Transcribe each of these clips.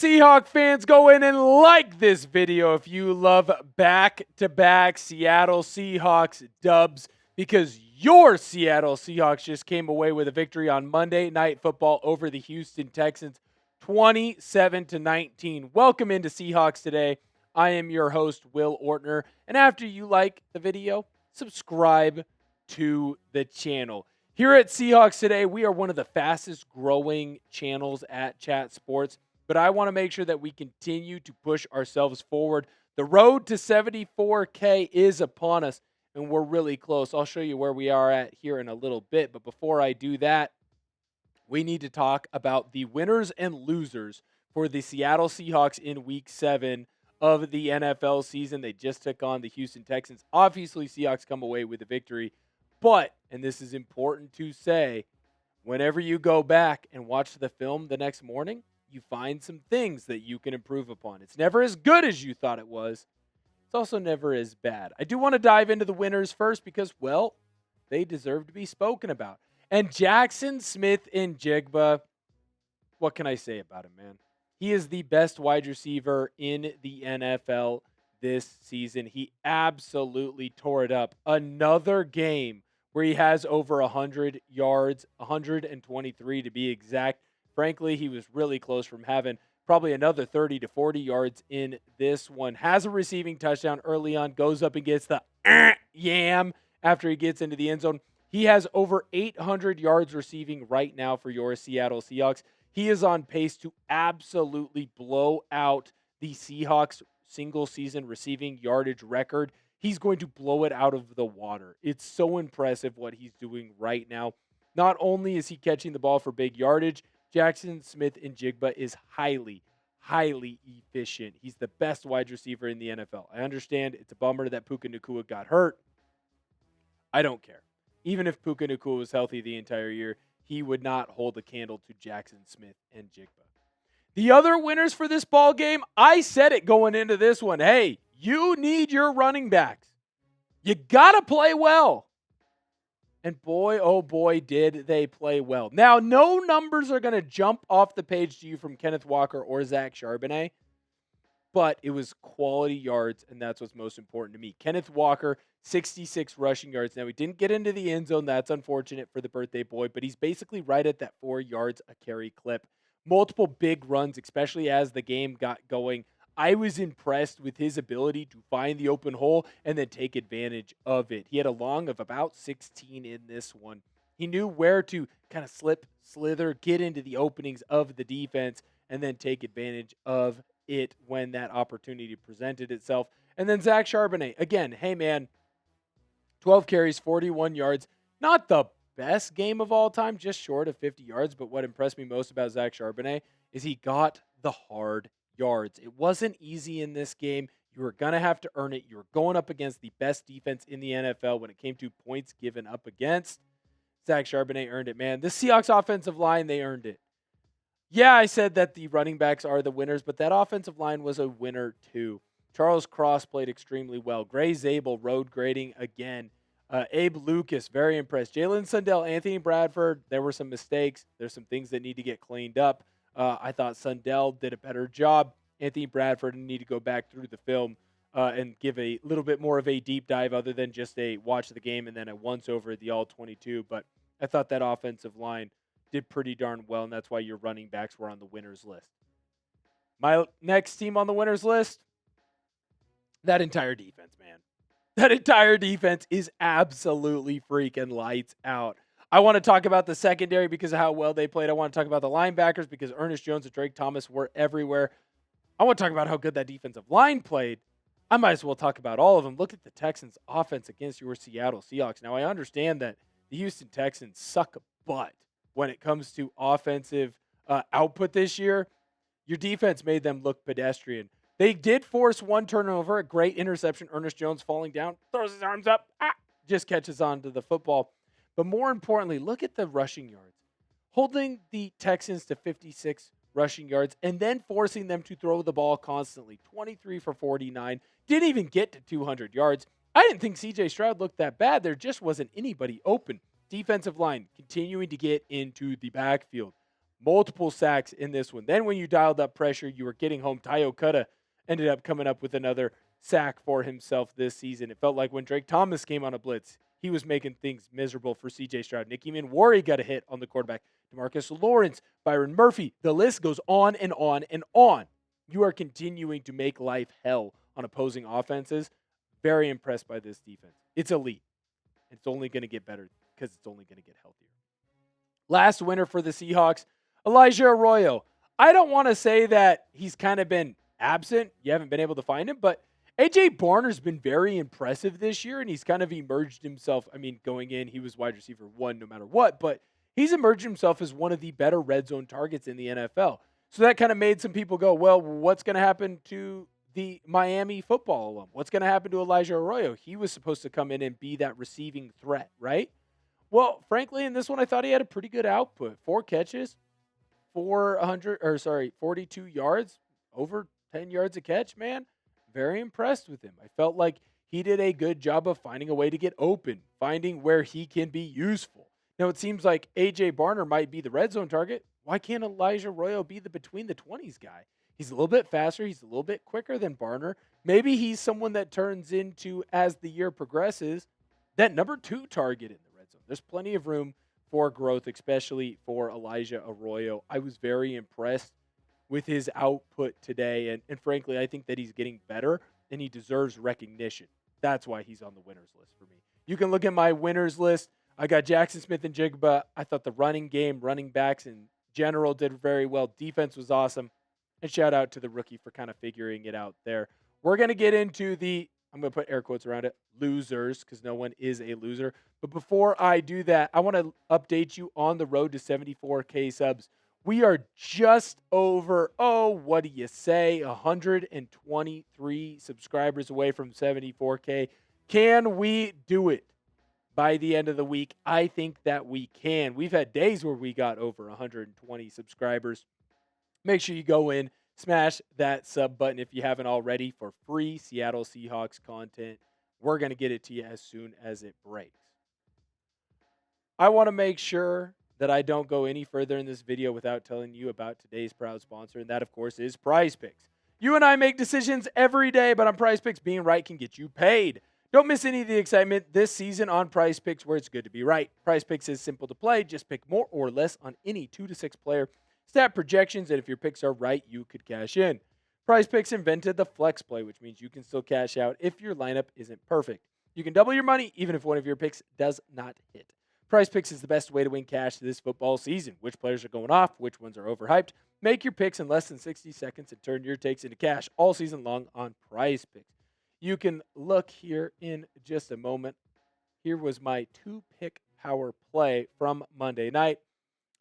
Seahawk fans, go in and like this video if you love back-to-back Seattle Seahawks dubs, because your Seattle Seahawks just came away with a victory on Monday Night Football over the Houston Texans, 27-19. Welcome into Seahawks Today. I am your host, Will Ortner, and after you like the video, subscribe to the channel. Here at Seahawks Today, we are one of the fastest growing channels at Chat Sports, but I want to make sure that we continue to push ourselves forward. The road to 74K is upon us, and we're really close. I'll show you where we are at here in a little bit, but before I do that, we need to talk about the winners and losers for the Seattle Seahawks in Week 7 of the NFL season. They just took on the Houston Texans. Obviously, Seahawks come away with a victory, but, and this is important to say, whenever you go back and watch the film the next morning, you find some things that you can improve upon. It's never as good as you thought it was. It's also never as bad. I do want to dive into the winners first because, well, they deserve to be spoken about. And Jaxon Smith-Njigba, what can I say about him, man? He is the best wide receiver in the NFL this season. He absolutely tore it up. Another game where he has over 100 yards, 123 to be exact. Frankly, he was really close from having probably another 30 to 40 yards in this one. Has a receiving touchdown early on, goes up and gets the yam after he gets into the end zone. He has over 800 yards receiving right now for your Seattle Seahawks. He is on pace to absolutely blow out the Seahawks single season receiving yardage record. He's going to blow it out of the water. It's so impressive what he's doing right now. Not only is he catching the ball for big yardage, Jaxon Smith-Njigba is highly efficient. He's the best wide receiver in the NFL. I understand it's a bummer that Puka Nacua got hurt. I don't care. Even if Puka Nacua was healthy the entire year, he would not hold a candle to Jaxon Smith-Njigba. The other winners for this ball game, I said it going into this one. Hey, you need your running backs. You got to play well. And boy, oh boy, did they play well. Now, no numbers are going to jump off the page to you from Kenneth Walker or Zach Charbonnet, but it was quality yards, and that's what's most important to me. Kenneth Walker, 66 rushing yards. Now, he didn't get into the end zone. That's unfortunate for the birthday boy, but he's basically right at that 4 yards a carry clip. Multiple big runs, especially as the game got going. I was impressed with his ability to find the open hole and then take advantage of it. He had a long of about 16 in this one. He knew where to kind of slip, slither, get into the openings of the defense, and then take advantage of it when that opportunity presented itself. And then Zach Charbonnet, again, hey man, 12 carries, 41 yards. Not the best game of all time, just short of 50 yards. But what impressed me most about Zach Charbonnet is he got the hard yards. It wasn't easy in this game. You were going to have to earn it. You were going up against the best defense in the NFL when it came to points given up against. Zach Charbonnet earned it, man. The Seahawks offensive line, they earned it. Yeah, I said that the running backs are the winners, but that offensive line was a winner too. Charles Cross played extremely well. Gray Zabel road grading again. Abe Lucas, very impressed. Jalen Sundell, Anthony Bradford, there were some mistakes. There's some things that need to get cleaned up. I thought Sundell did a better job. Anthony Bradford need to go back through the film and give a little bit more of a deep dive other than just a watch the game and then a once-over at the All-22. But I thought that offensive line did pretty darn well, and that's why your running backs were on the winner's list. My next team on the winner's list, that entire defense, man. That entire defense is absolutely freaking lights out. I want to talk about the secondary because of how well they played. I want to talk about the linebackers because Ernest Jones and Drake Thomas were everywhere. I want to talk about how good that defensive line played. I might as well talk about all of them. Look at the Texans' offense against your Seattle Seahawks. Now, I understand that the Houston Texans suck a butt when it comes to offensive output this year. Your defense made them look pedestrian. They did force one turnover, a great interception. Ernest Jones falling down, throws his arms up, just catches on to the football. But more importantly, look at the rushing yards. Holding the Texans to 56 rushing yards and then forcing them to throw the ball constantly. 23 for 49. Didn't even get to 200 yards. I didn't think C.J. Stroud looked that bad. There just wasn't anybody open. Defensive line continuing to get into the backfield. multiple sacks in this one. Then when you dialed up pressure, you were getting home. Dakota ended up coming up with another sack for himself this season. It felt like when Drake Thomas came on a blitz, he was making things miserable for C.J. Stroud. Emmanwori got a hit on the quarterback. DeMarcus Lawrence, Byron Murphy. The list goes on and on and on. You are continuing to make life hell on opposing offenses. Very impressed by this defense. It's elite. It's only going to get better because it's only going to get healthier. Last winner for the Seahawks, Elijah Arroyo. I don't want to say that he's kind of been absent. You haven't been able to find him, but A.J. Barner's been very impressive this year, and he's kind of emerged himself. I mean, going in, he was wide receiver 1 no matter what, but he's emerged himself as one of the better red zone targets in the NFL. So that kind of made some people go, well, what's going to happen to the Miami football alum? What's going to happen to Elijah Arroyo? He was supposed to come in and be that receiving threat, right? Well, frankly, in this one, I thought he had a pretty good output. 4 catches, 42 yards, over 10 yards a catch, man. Very impressed with him. I felt like he did a good job of finding a way to get open, finding where he can be useful. Now, it seems like A.J. Barner might be the red zone target. Why can't Elijah Arroyo be the between the 20s guy? He's a little bit faster. He's a little bit quicker than Barner. Maybe he's someone that turns into, as the year progresses, that number 2 target in the red zone. There's plenty of room for growth, especially for Elijah Arroyo. I was very impressed with his output today, and frankly, I think that he's getting better, and he deserves recognition. That's why he's on the winners list for me. You can look at my winners list. I got Jaxon Smith-Njigba. I thought the running game, running backs in general did very well. Defense was awesome. And shout out to the rookie for kind of figuring it out there. We're going to get into the, I'm going to put air quotes around it, losers, because no one is a loser. But before I do that, I want to update you on the road to 74K subs. We are just over, what do you say, 123 subscribers away from 74K. Can we do it by the end of the week? I think that we can. We've had days where we got over 120 subscribers. Make sure you go in, smash that sub button if you haven't already for free Seattle Seahawks content. We're going to get it to you as soon as it breaks. I want to make sure that I don't go any further in this video without telling you about today's proud sponsor, and that, of course, is PrizePicks. You and I make decisions every day, but on PrizePicks, being right can get you paid. Don't miss any of the excitement this season on PrizePicks, where it's good to be right. PrizePicks is simple to play. Just pick more or less on any 2 to 6 player stat projections, and if your picks are right, you could cash in. PrizePicks invented the flex play, which means you can still cash out if your lineup isn't perfect. You can double your money even if one of your picks does not hit. PrizePicks is the best way to win cash this football season. Which players are going off, which ones are overhyped. Make your picks in less than 60 seconds and turn your takes into cash all season long on PrizePicks. You can look here in just a moment. Here was my 2-pick power play from Monday night.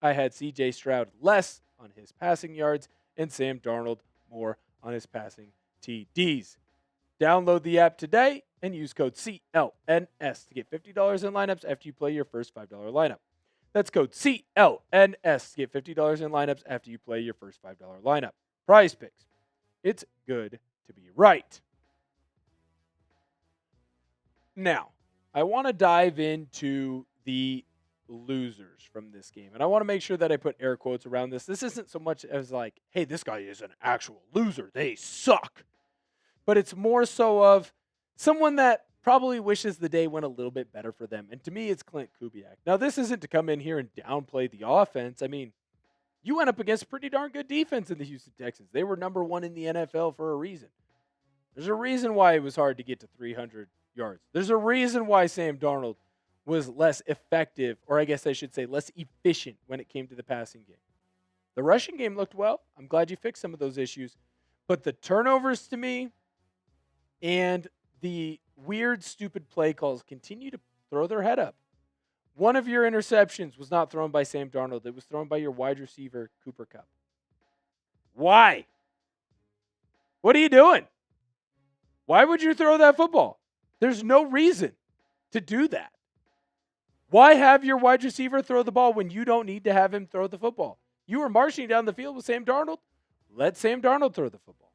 I had C.J. Stroud less on his passing yards and Sam Darnold more on his passing TDs. Download the app today and use code CLNS to get $50 in lineups after you play your first $5 lineup. That's code CLNS to get $50 in lineups after you play your first $5 lineup. PrizePicks. It's good to be right. Now, I want to dive into the losers from this game. And I want to make sure that I put air quotes around this. This isn't so much as like, hey, this guy is an actual loser. They suck. But it's more so of someone that probably wishes the day went a little bit better for them. And to me, it's Klint Kubiak. Now, this isn't to come in here and downplay the offense. I mean, you went up against a pretty darn good defense in the Houston Texans. They were number 1 in the NFL for a reason. There's a reason why it was hard to get to 300 yards. There's a reason why Sam Darnold was less effective, or I guess I should say less efficient when it came to the passing game. The rushing game looked well. I'm glad you fixed some of those issues. But the turnovers to me and the weird, stupid play calls continue to throw their head up. One of your interceptions was not thrown by Sam Darnold. It was thrown by your wide receiver, Cooper Kupp. Why? What are you doing? Why would you throw that football? There's no reason to do that. Why have your wide receiver throw the ball when you don't need to have him throw the football? You were marching down the field with Sam Darnold. Let Sam Darnold throw the football.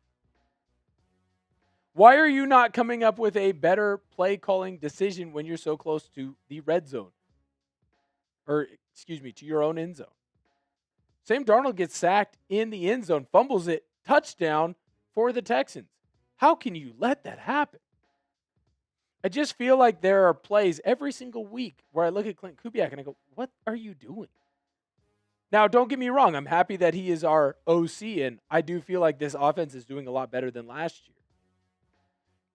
Why are you not coming up with a better play calling decision when you're so close to the red zone? To your own end zone. Sam Darnold gets sacked in the end zone, fumbles it, touchdown for the Texans. How can you let that happen? I just feel like there are plays every single week where I look at Klint Kubiak and I go, what are you doing? Now, don't get me wrong. I'm happy that he is our OC, and I do feel like this offense is doing a lot better than last year.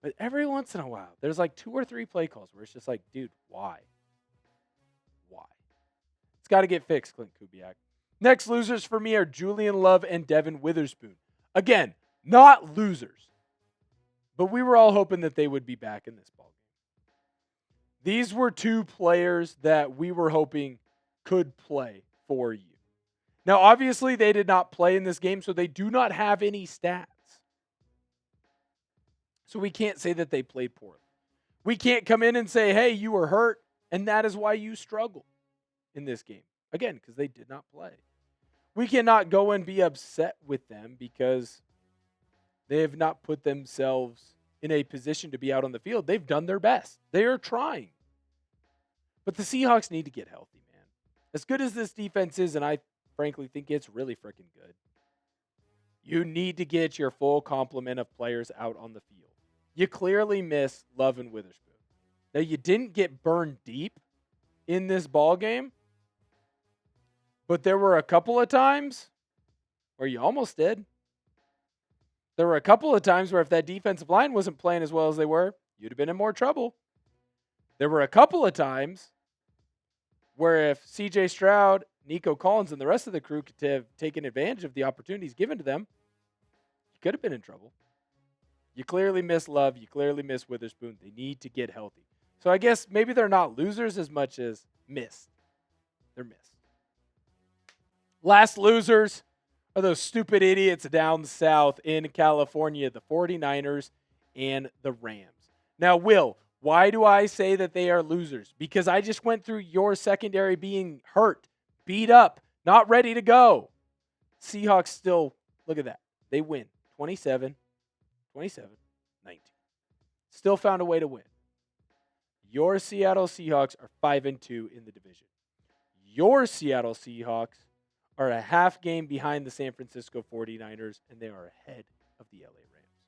But every once in a while, there's like 2 or 3 play calls where it's just like, dude, why? Why? It's got to get fixed, Klint Kubiak. Next losers for me are Julian Love and Devin Witherspoon. Again, not losers. But we were all hoping that they would be back in this ballgame. These were 2 players that we were hoping could play for you. Now, obviously, they did not play in this game, so they do not have any stats. So we can't say that they played poorly. We can't come in and say, hey, you were hurt, and that is why you struggled in this game. Again, because they did not play. We cannot go and be upset with them because they have not put themselves in a position to be out on the field. They've done their best. They are trying. But the Seahawks need to get healthy, man. As good as this defense is, and I frankly think it's really freaking good, you need to get your full complement of players out on the field. You clearly miss Love and Witherspoon. Now, you didn't get burned deep in this ball game, but there were a couple of times where you almost did. There were a couple of times where if that defensive line wasn't playing as well as they were, you'd have been in more trouble. There were a couple of times where if C.J. Stroud, Nico Collins, and the rest of the crew could have taken advantage of the opportunities given to them, you could have been in trouble. You clearly miss Love. You clearly miss Witherspoon. They need to get healthy. So I guess maybe they're not losers as much as missed. They're missed. Last losers are those stupid idiots down south in California, the 49ers and the Rams. Now, Will, why do I say that they are losers? Because I just went through your secondary being hurt, beat up, not ready to go. Seahawks still, look at that. They win 27-19. Still found a way to win. Your Seattle Seahawks are 5-2 in the division. Your Seattle Seahawks are a half game behind the San Francisco 49ers, and they are ahead of the LA Rams.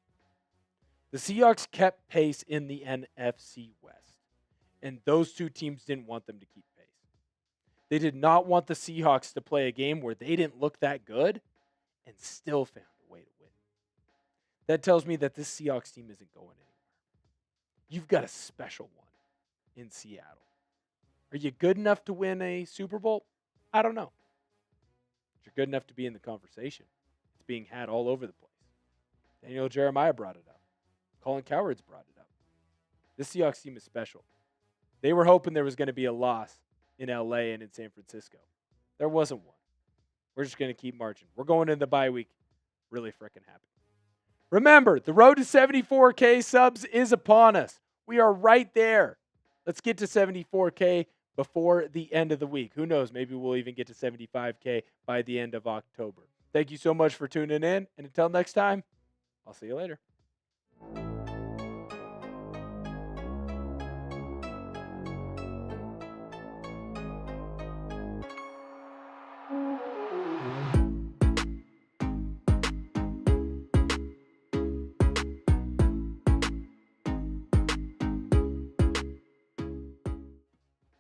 The Seahawks kept pace in the NFC West, and those 2 teams didn't want them to keep pace. They did not want the Seahawks to play a game where they didn't look that good and still found a way to win. That tells me that this Seahawks team isn't going anywhere. You've got a special one in Seattle. Are you good enough to win a Super Bowl? I don't know. But you're good enough to be in the conversation. It's being had all over the place. Daniel Jeremiah brought it up. Colin Cowherd's brought it up. This Seahawks team is special. They were hoping there was going to be a loss in LA and in San Francisco. There wasn't one. We're just going to keep marching. We're going into the bye week really freaking happy. Remember, the road to 74K subs is upon us. We are right there. Let's get to 74K before the end of the week. Who knows? Maybe we'll even get to 75K by the end of October. Thank you so much for tuning in. And until next time, I'll see you later.